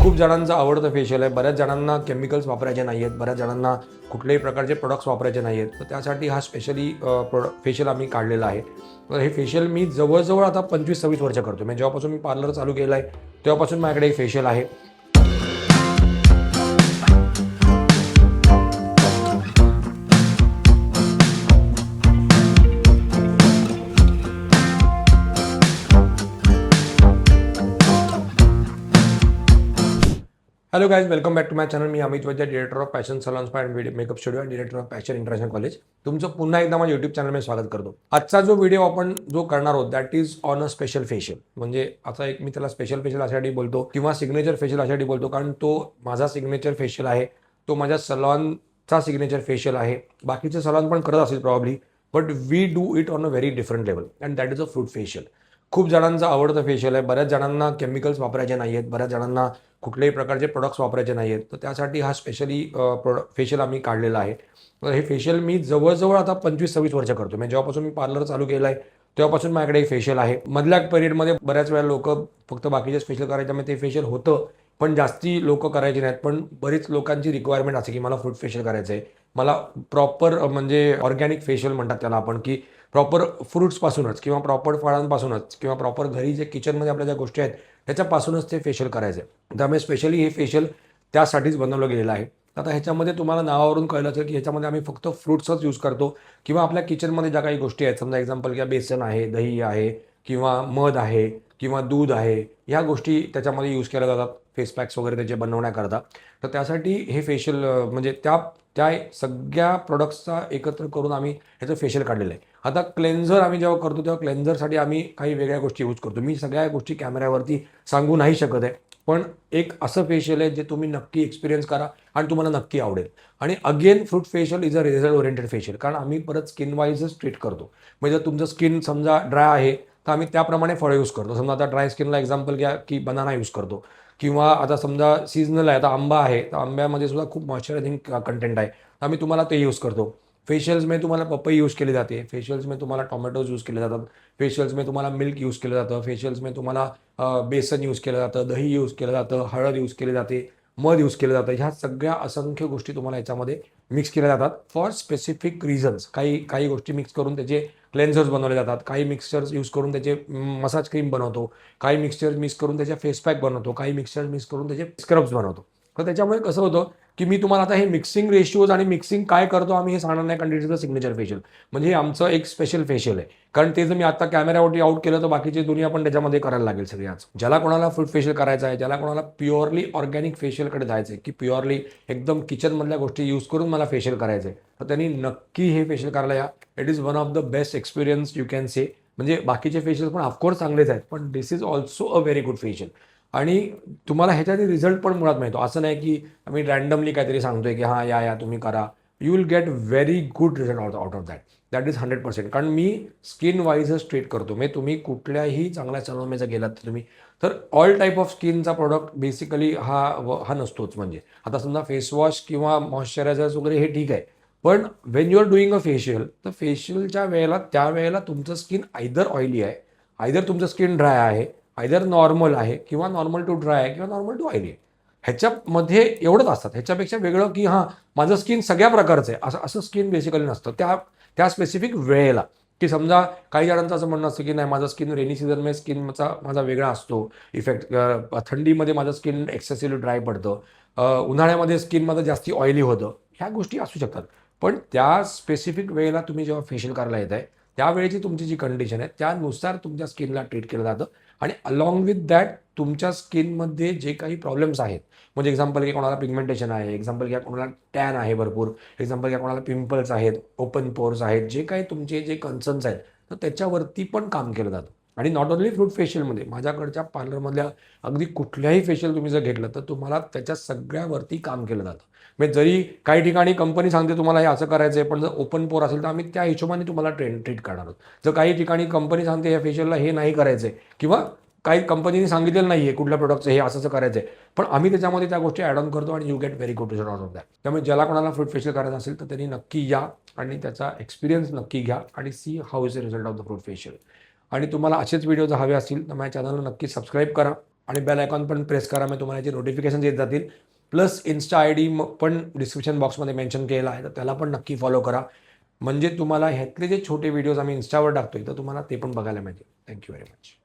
खूप जणांचं आवडतं फेशियल आहे. बऱ्याच जणांना केमिकल्स वापरायचे नाही आहेत, बऱ्याच जणांना कुठल्याही प्रकारचे प्रोडक्ट्स वापरायचे नाही आहेत. तर त्यासाठी हा स्पेशली फेशियल आम्ही काढलेला आहे. तर हे फेशियल मी जवळ आता 25-26 वर्ष करतो. म्हणजे जेव्हापासून मी पार्लर चालू केलं आहे तेव्हापासून माझ्याकडे एक फेशियल आहे. Hello guys, welcome back to my channel. मी Amit Vaidya, director of fashion salons and makeup studio आणि director of fashion international college. तुमचं पुन्हा एकदा माझ्या यूट्यूब चॅनलमध्ये स्वागत करतो. आजचा जो व्हिडिओ आपण करणार आहोत that is on a special facial. म्हणजे आता एक मी त्याला स्पेशल फेशियल अशासाठी बोलतो किंवा सिग्नेचर फेशियल अशासाठी बोलतो, कारण तो माझा सिग्नेचर फेशियल आहे. तो माझ्या सलॉनचा सिग्नेचर फेशियल आहे. बाकीचे सलॉन पण करत असेल probably, but we do it on a very different level and that is a fruit facial. खूप जणांचं आवडतं फेशियल आहे. बऱ्याच जणांना केमिकल्स वापरायचे नाही आहेत, बऱ्याच जणांना कुठल्याही प्रकारचे प्रोडक्ट्स वापरायचे नाही आहेत. तर त्यासाठी हा स्पेशली फेशियल आम्ही काढलेला आहे. तर हे फेशियल मी जवळ आता 25-26 वर्ष करतो. म्हणजे जेव्हापासून मी पार्लर चालू केलं आहे तेव्हापासून माझ्याकडे एक फेशियल आहे. मधल्या पिरियडमध्ये बऱ्याच वेळा लोक फक्त बाकीचेच फेशियल करायचे, त्यामुळे ते फेशियल होतं पण जास्ती लोक करायचे नाहीत. पण बरीच लोकांची रिक्वायरमेंट असते की मला फूड फेशियल करायचं आहे, मला प्रॉपर म्हणजे ऑर्गॅनिक फेशियल म्हणतात त्याला आपण, की प्रॉपर फ्रुट्सपासूनच किंवा प्रॉपर फळांपासूनच किंवा प्रॉपर घरी जे किचनमध्ये आपल्या ज्या गोष्टी आहेत त्याच्यापासूनच ते फेशियल करायचं आहे. त्यामुळे स्पेशली हे फेशियल त्यासाठीच बनवलं गेलेलं आहे. आता ह्याच्यामध्ये तुम्हाला नावावरून कळलं असेल की ह्याच्यामध्ये आम्ही फक्त फ्रुट्सच यूज करतो किंवा आपल्या किचनमध्ये ज्या काही गोष्टी आहेत, समजा एक्झाम्पल घ्या, बेसन आहे, दही आहे किंवा मध आहे किंवा दूध आहे, ह्या गोष्टी त्याच्यामध्ये यूज केल्या जातात फेस पॅक्स वगैरे त्याचे बनवण्याकरता. तर त्यासाठी हे फेशियल म्हणजे त्या त्या सगळ्या प्रोडक्ट्सचा एकत्र करून आम्ही ह्याचं फेशियल काढलेलं आहे. आता क्लेन्झर आम्ही जेव्हा करतो तेव्हा क्लेन्झरसाठी आम्ही काही वेगळ्या गोष्टी यूज करतो. मी सगळ्या गोष्टी कॅमेऱ्यावरती सांगू नाही शकत आहे, पण एक असं फेशियल आहे जे तुम्ही नक्की एक्सपिरियन्स करा आणि तुम्हाला नक्की आवडेल. आणि again fruit facial is a result oriented facial, कारण आम्ही परत स्किन वाईजच ट्रीट करतो. म्हणजे जर तुमचं स्किन समजा ड्राय आहे तर आम्ही त्याप्रमाणे फळं यूज करतो. समजा आता ड्राय स्किनला एक्झाम्पल घ्या की बनाना यूज करतो, किंवा आता समजा सीजनल आहे, आता आंबा आहे तर आंब्यामध्ये सुद्धा खूप मॉइश्चरायझिंग कंटेंट आहे, आम्ही तुम्हाला ते यूज करतो. फेशियल्समध्ये तुम्हाला पपई यूज केली जाते, फेशियल्समध्ये तुम्हाला टोमॅटोज यूज केले जातात, फेशियल्समध्ये तुम्हाला मिल्क यूज केलं जातं, फेशियल्समध्ये तुम्हाला बेसन यूज केलं जातं, दही यूज केलं जातं, हळद यूज केली जाते, मध यूज केलं जातं. ह्या सगळ्या असंख्य गोष्टी तुम्हाला याच्यामध्ये मिक्स केल्या जातात फॉर स्पेसिफिक रिझन्स. काही गोष्टी मिक्स करून त्याचे क्लेन्झर्स बनवले जातात, काही मिक्सचर्स यूज करून त्याचे मसाज क्रीम बनवतो, काही मिक्सचर्स मिक्स करून त्याचे फेस पॅक बनवतो, काही मिक्सचर्स मिक्स करून त्याचे स्क्रब्स बनवतो. तर त्याच्यामुळे कसं होतं की मी तुम्हाला आता हे मिक्सिंग रेशिओज आणि मिक्सिंग काय करतो आम्ही हे सांगणार नाही, कारण it is a signature facial. म्हणजे हे आमचं एक स्पेशल फेशियल आहे, कारण ते जर मी आता कॅमेऱ्यावरती आउट केलं तर बाकीची दुनिया पण त्याच्यामध्ये करायला लागेल सगळी. आज ज्याला कोणाला फूड फेशियल करायचं आहे, ज्याला कोणाला प्युअरली ऑर्गॅनिक फेशियलकडे जायचं आहे, की प्युअरली एकदम किचनमधल्या गोष्टी यूज करून मला फेशियल करायचं आहे, तर त्यांनी नक्की हे फेशियल करायला या. It is one of the best experience you can say. म्हणजे बाकीचे फेशियल पण ऑफकोर्स चांगलेच आहेत, पण this is also a very good facial. आणि तुम्हाला ह्याच्यात रिझल्ट पण मुळात मिळतो. असं नाही की आम्ही रँडमली काहीतरी सांगतोय की हां या तुम्ही करा. You will get very good result out of that is 100%. कारण मी स्किन वाईजच ट्रीट करतो. म्हणजे तुम्ही कुठल्याही चांगल्या सलूनमध्ये जर गेलात तर तुम्ही, तर ऑल टाईप ऑफ स्किनचा प्रोडक्ट बेसिकली हा नसतोच. म्हणजे आता समजा फेसवॉश किंवा मॉइश्चरायझर्स वगैरे हे ठीक आहे, पण when you are doing a facial, तर फेशियलच्या वेळेला त्यावेळेला तुमचं स्किन आयदर ऑइली आहे, आयदर तुमचं स्किन ड्राय आहे, आयदर नॉर्मल आहे किंवा नॉर्मल टू ड्राय आहे किंवा नॉर्मल टू ऑइली आहे. ह्याच्यामध्ये एवढंच असतात. ह्याच्यापेक्षा वेगळं की हां माझं स्किन सगळ्या प्रकारचं आहे असं स्किन बेसिकली नसतं त्या स्पेसिफिक वेळेला. की समजा काही जणांचं असं म्हणणं असतं की नाही, माझा स्किन रेनी सीझनमध्ये स्किनचा माझा वेगळा असतो इफेक्ट, थंडीमध्ये माझं स्किन एक्सेसिव्हली ड्राय पडतं, उन्हाळ्यामध्ये स्किन माझं जास्ती ऑइली होतं. ह्या गोष्टी असू शकतात. पण त्या स्पेसिफिक वेळेला तुम्ही जेव्हा फेशियल करायला येत आहे त्यावेळेची तुमची जी कंडिशन आहे त्यानुसार तुमच्या स्किनला ट्रीट केलं जातं. आणि अलॉंग विथ दॅट तुमच्या स्किनमध्ये जे काही प्रॉब्लेम्स आहेत, म्हणजे एक्झाम्पल घ्या कोणाला पिगमेंटेशन आहे, एक्झाम्पल घ्या कोणाला टॅन आहे भरपूर, एक्झाम्पल घ्या कोणाला पिंपल्स आहेत, ओपन पोर्स आहेत, जे काही तुमचे जे कन्सर्न्स आहेत तर त्याच्यावरती पण काम केलं जातं. आणि नॉट ओन्ली फ्रूट फेशियलमध्ये, माझ्याकडच्या पार्लरमधल्या अगदी कुठल्याही फेशियल तुम्ही जर घेतलं तर तुम्हाला त्याच्या सगळ्यावरती काम केलं जातं. म्हणजे जरी काही ठिकाणी कंपनी सांगते तुम्हाला हे असं करायचं आहे, पण जर ओपन पोर असेल तर आम्ही त्या हिशोबाने तुम्हाला ट्रीट करणार आहोत. जर काही ठिकाणी कंपनी सांगते या फेशियलला हे नाही करायचं आहे किंवा काही कंपनीने सांगितलेलं नाही आहे कुठल्या प्रोडक्टचं हे असं करायचं आहे, पण आम्ही त्याच्यामध्ये त्या गोष्टी ॲड ऑन करतो आणि you get very good result out of that. त्यामुळे ज्याला कोणाला फ्रूट फेशियल करायचं असेल तर त्यांनी नक्की या आणि त्याचा एक्सपिरियन्स नक्की घ्या आणि see how is the result of the fruit facial. आणि तुम्हाला असेच व्हिडिओ जर हवे असतील तर माझ्या चॅनलला नक्की सबस्क्राईब करा. आणि बेल आयकॉन पण प्रेस करा, मग तुम्हाला याचे नोटिफिकेशन येत जातील. प्लस इन्स्टा आय डी पण डिस्क्रिप्शन बॉक्समध्ये मेन्शन केलेला आहे, तर त्याला पण नक्की फॉलो करा. म्हणजे तुम्हाला ह्यातले जे छोटे व्हिडिओज आम्ही इन्स्टावर टाकतोय तर तुम्हाला ते पण बघायला मिळतील. Thank you very much.